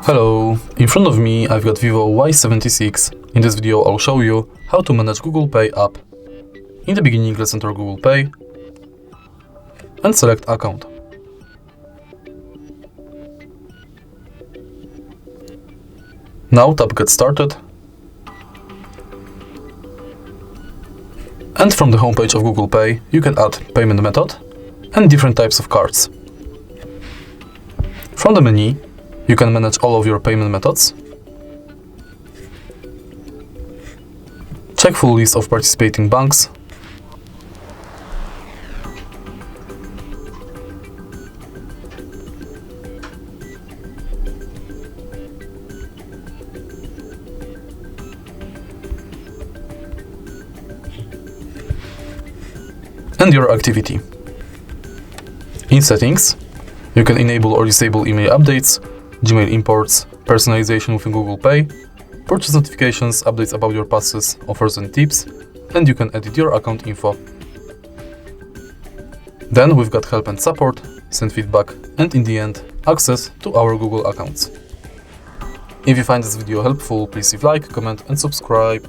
Hello, in front of me I've got Vivo Y76. In this video I'll show you how to manage Google Pay app. In the beginning, let's enter Google Pay and select account. Now tap Get Started, and from the homepage of Google Pay you can add payment method and different types of cards. From the menu you can manage all of your payment methods, check full list of participating banks, and your activity. In settings, you can enable or disable email updates, Gmail imports, personalization within Google Pay, purchase notifications, updates about your passes, offers and tips, and you can edit your account info. Then we've got help and support, send feedback, and in the end, access to our Google accounts. If you find this video helpful, please leave like, comment and subscribe.